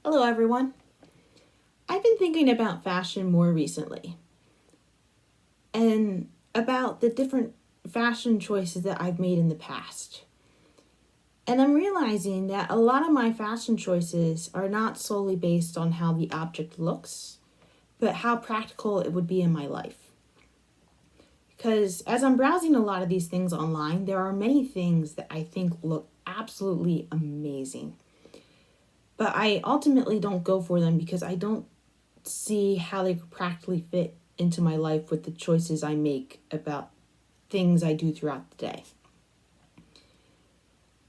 Hello everyone. I've been thinking about fashion more recently and about the different fashion choices that I've made in the past. And I'm realizing that a lot of my fashion choices are not solely based on how the object looks, but how practical it would be in my life. Because as I'm browsing a lot of these things online, there are many things that I think look absolutely amazing. But I ultimately don't go for them because I don't see how they practically fit into my life with the choices I make about things I do throughout the day.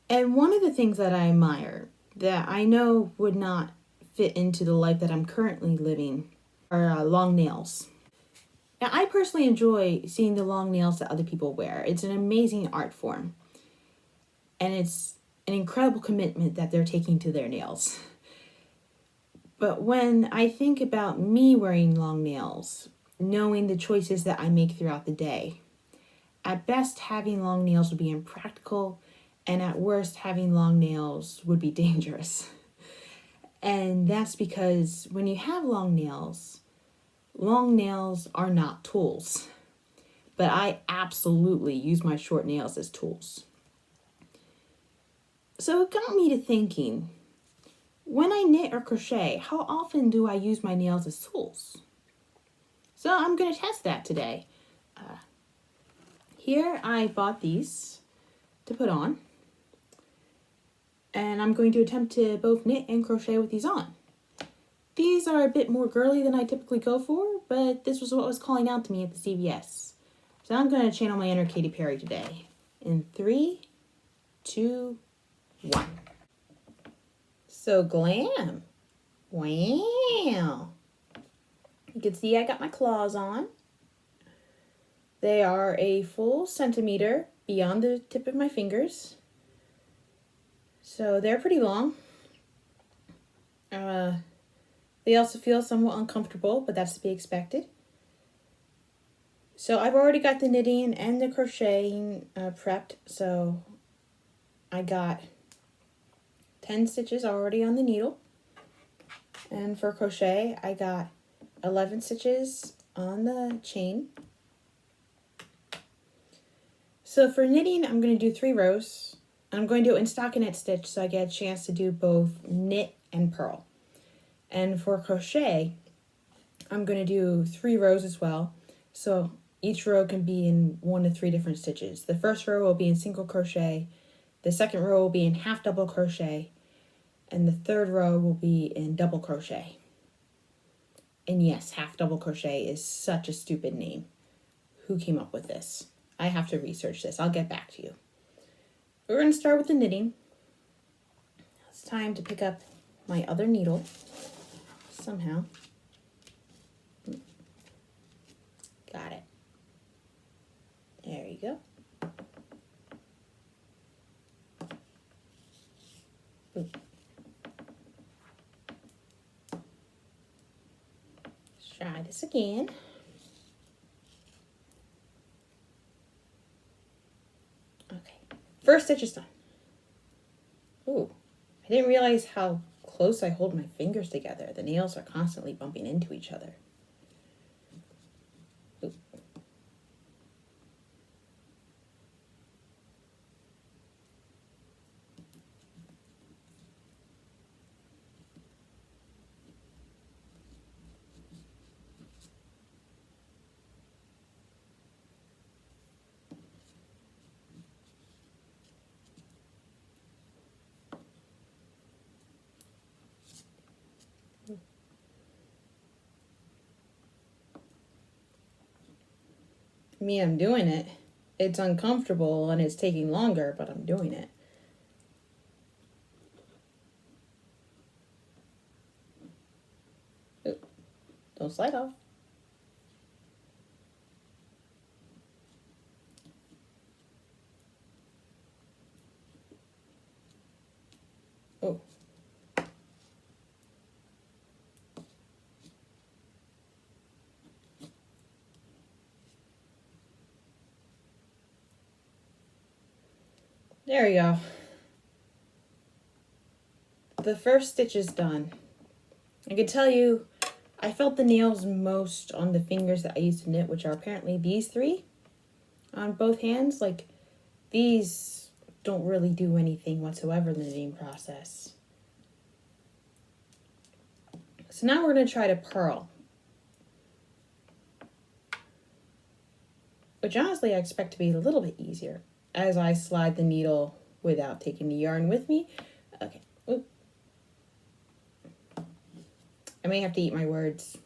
And one of the things that I admire that I know would not fit into the life that I'm currently living are long nails. Now, I personally enjoy seeing the long nails that other people wear. It's an amazing art form, and it's an incredible commitment that they're taking to their nails. But when I think about me wearing long nails, knowing the choices that I make throughout the day, at best, having long nails would be impractical, and at worst, having long nails would be dangerous. And that's because when you have long nails are not tools. But I absolutely use my short nails as tools. So it got me to thinking, when I knit or crochet, how often do I use my nails as tools? So I'm going to test that today. Here I bought these to put on. And I'm going to attempt to both knit and crochet with these on. These are a bit more girly than I typically go for, but this was what was calling out to me at the CVS. So I'm going to channel my inner Katy Perry today. In 3, 2, 1. So glam. Wow. You can see I got my claws on. They are a full centimeter beyond the tip of my fingers. So they're pretty long. They also feel somewhat uncomfortable, but that's to be expected. So I've already got the knitting and the crocheting prepped. So I got 10 stitches already on the needle. And for crochet, I got 11 stitches on the chain. So for knitting, I'm going to do 3 rows. I'm going to do it in stockinette stitch so I get a chance to do both knit and purl. And for crochet, I'm going to do 3 rows as well. So each row can be in 1 to 3 different stitches. The first row will be in single crochet. The second row will be in half double crochet. And the third row will be in double crochet. And yes, half double crochet is such a stupid name. Who came up with this? I have to research this. I'll get back to you. We're going to start with the knitting. It's time to pick up my other needle. Somehow. Got it. There you go. Ooh. Let's try this again. Okay. First stitch is done. Ooh. I didn't realize how close I hold my fingers together. The nails are constantly bumping into each other. Ooh. I'm doing it. It's uncomfortable and it's taking longer, but I'm doing it. Ooh, don't slide off. Oh. There we go. The first stitch is done. I can tell you, I felt the nails most on the fingers that I used to knit, which are apparently these three on both hands. Like, these don't really do anything whatsoever in the knitting process. So now we're going to try to purl, which honestly I expect to be a little bit easier as I slide the needle without taking the yarn with me. Okay. Oop. I may have to eat my words.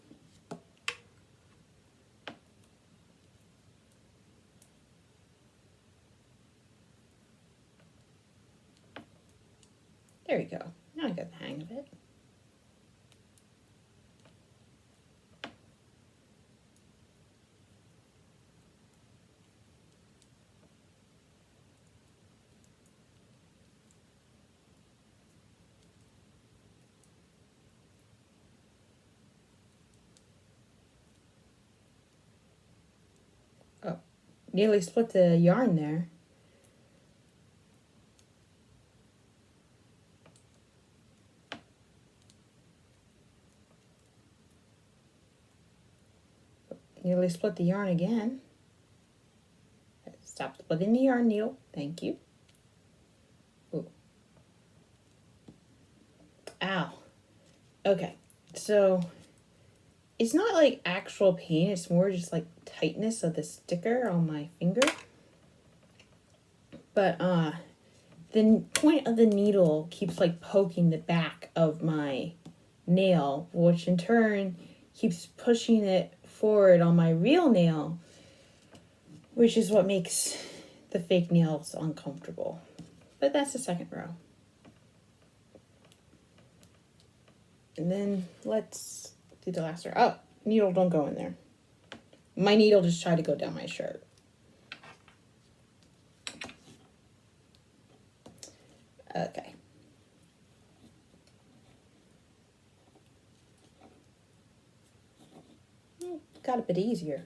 There we go. Now I got the hang of it. Oh, nearly split the yarn there. Nearly split the yarn again. Stop splitting the yarn needle. Thank you. Ooh. Ow. Okay, so it's not like actual pain, it's more just like tightness of the sticker on my finger. But the point of the needle keeps like poking the back of my nail, which in turn keeps pushing it forward on my real nail, which is what makes the fake nails uncomfortable. But that's the second row. And then let's do the last row. Oh, needle don't go in there. My needle just tried to go down my shirt. Okay. Got a bit easier.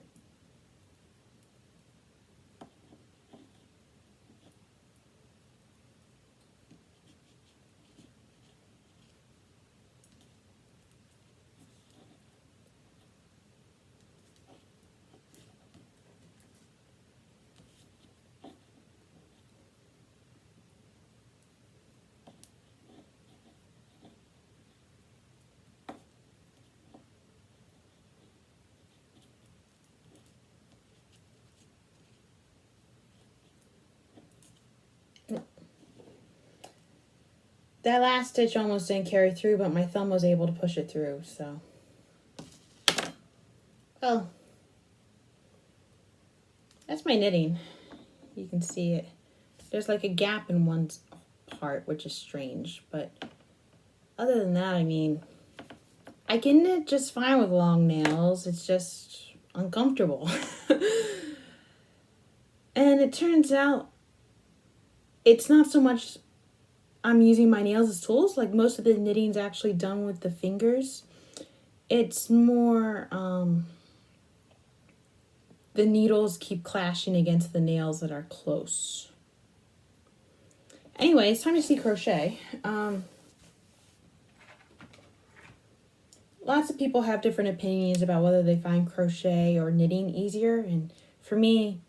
That last stitch almost didn't carry through, but my thumb was able to push it through, so. Oh. That's my knitting. You can see it. There's like a gap in one part, which is strange, but other than that, I mean, I can knit just fine with long nails. It's just uncomfortable. And it turns out it's not so much I'm using my nails as tools. Like, most of the knitting's actually done with the fingers. It's more the needles keep clashing against the nails that are close. Anyway, it's time to see crochet. Lots of people have different opinions about whether they find crochet or knitting easier, and for me,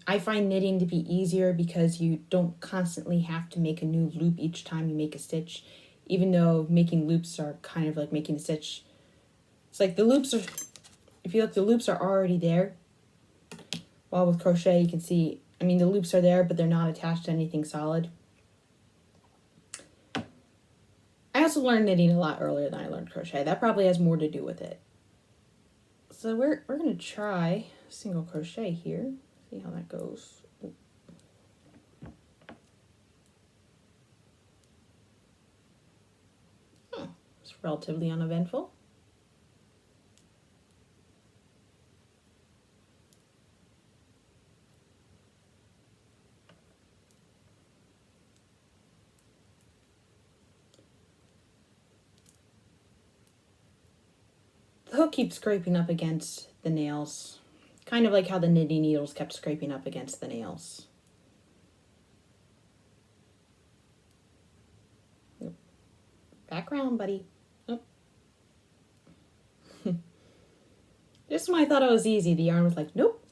I find knitting to be easier because you don't constantly have to make a new loop each time you make a stitch, even though making loops are kind of like making a stitch. It's like the loops are, if you look, the loops are already there. While with crochet, you can see, I mean, the loops are there, but they're not attached to anything solid. I also learned knitting a lot earlier than I learned crochet. That probably has more to do with it. So we're going to try single crochet here. See how that goes. It's relatively uneventful. The hook keeps scraping up against the nails, kind of like how the knitting needles kept scraping up against the nails. Background, buddy. Oh. Just when I thought it was easy, the yarn was like, nope.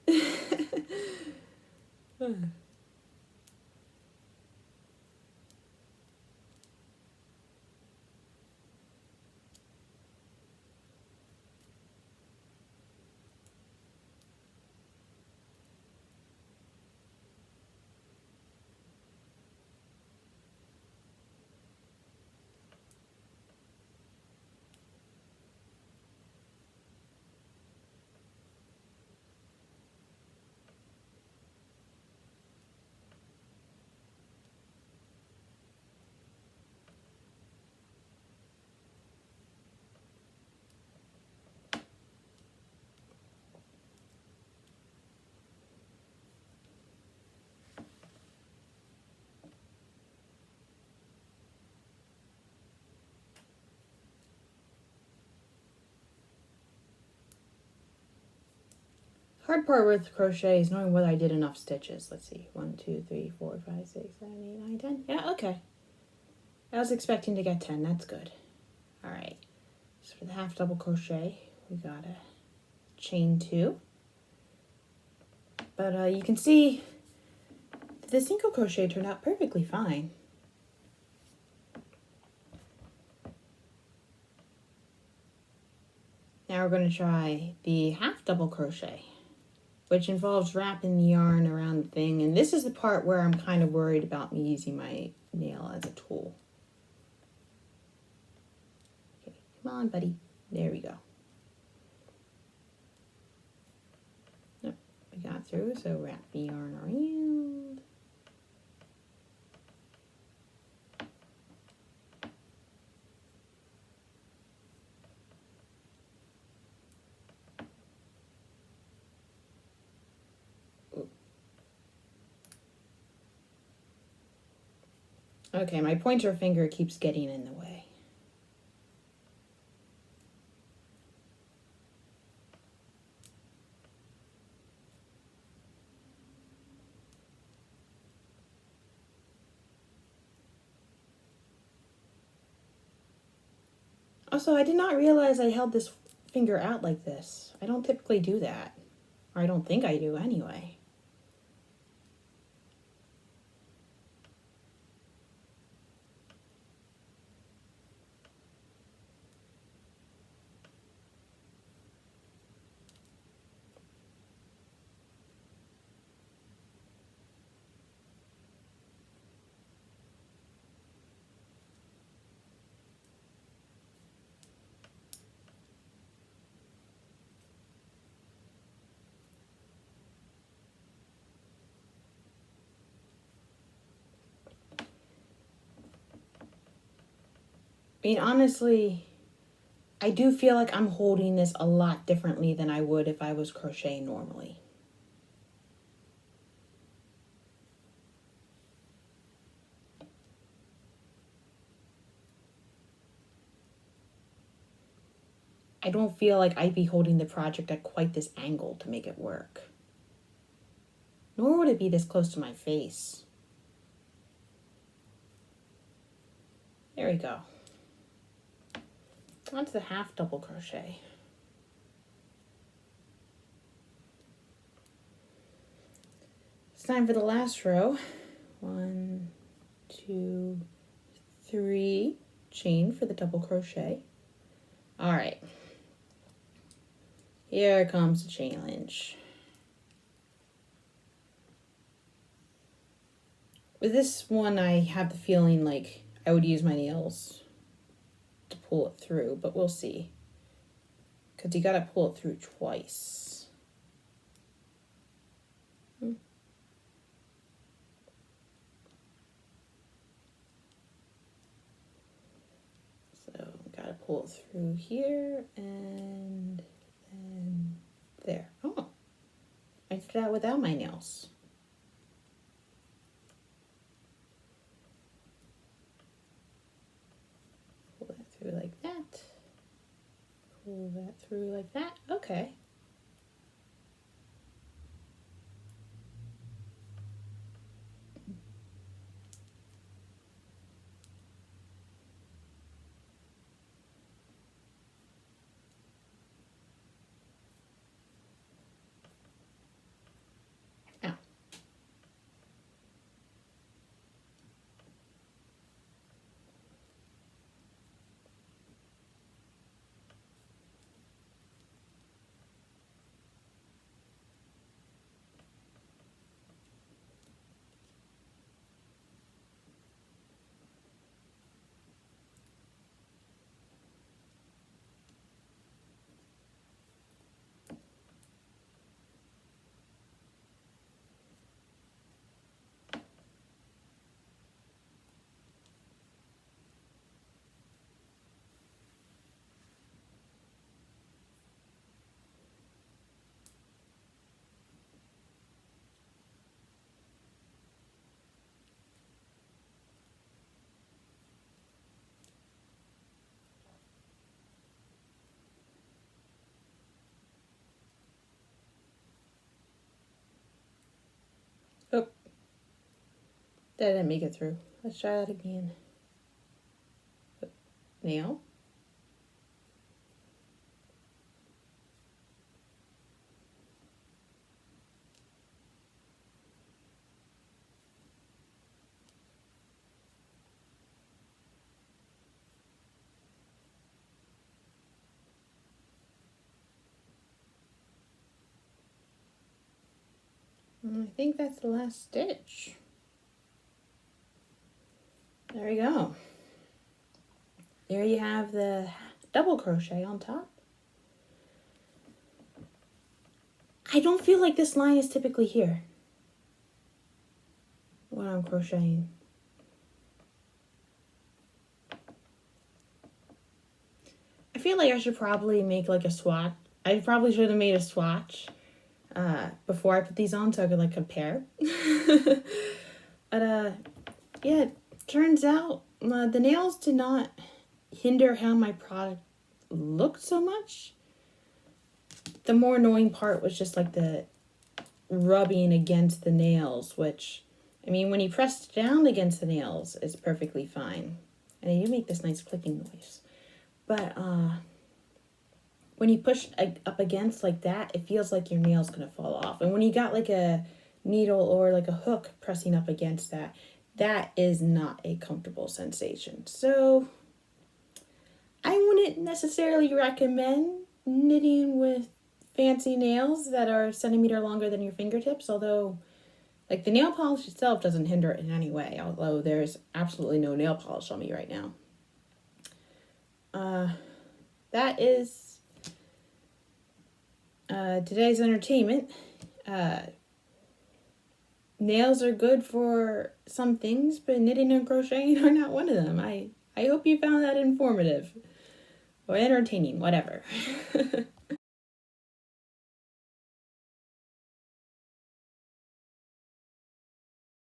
Hard part with crochet is knowing whether I did enough stitches. Let's see. 1, 2, 3, 4, 5, 6, 7, 8, 9, 10. Yeah, okay. I was expecting to get 10. That's good. All right. So for the half double crochet, we got a chain 2. But you can see the single crochet turned out perfectly fine. Now we're going to try the half double crochet, which involves wrapping the yarn around the thing. And this is the part where I'm kind of worried about me using my nail as a tool. Okay, come on, buddy. There we go. Yep, we got through, so wrap the yarn around. Okay, my pointer finger keeps getting in the way. Also, I did not realize I held this finger out like this. I don't typically do that. Or I don't think I do anyway. I mean, honestly, I do feel like I'm holding this a lot differently than I would if I was crocheting normally. I don't feel like I'd be holding the project at quite this angle to make it work. Nor would it be this close to my face. There we go. Onto the half double crochet. It's time for the last row. 1, 2, 3 chain for the double crochet. All right. Here comes the challenge. With this one, I have the feeling like I would use my nails to pull it through, but we'll see. Because you gotta pull it through twice. So, gotta pull it through here and then there. Oh, I did that without my nails. Pull that through like that. Pull that through like that. Okay. That didn't make it through. Let's try that again. Nail. I think that's the last stitch. There we go. There you have the double crochet on top. I don't feel like this line is typically here when I'm crocheting. I feel like I should probably make like a swatch. I probably should have made a swatch before I put these on so I could like compare. But yeah, it turns out the nails did not hinder how my product looked so much. The more annoying part was just like the rubbing against the nails, which, I mean, when you press down against the nails, it's perfectly fine. And they do make this nice clicking noise. But when you push up against like that, it feels like your nail's gonna fall off. And when you got like a needle or like a hook pressing up against that, that is not a comfortable sensation. So I wouldn't necessarily recommend knitting with fancy nails that are a centimeter longer than your fingertips, although like the nail polish itself doesn't hinder it in any way, although there's absolutely no nail polish on me right now. That is today's entertainment. Nails are good for some things, but knitting and crocheting are not one of them. I hope you found that informative or entertaining, whatever.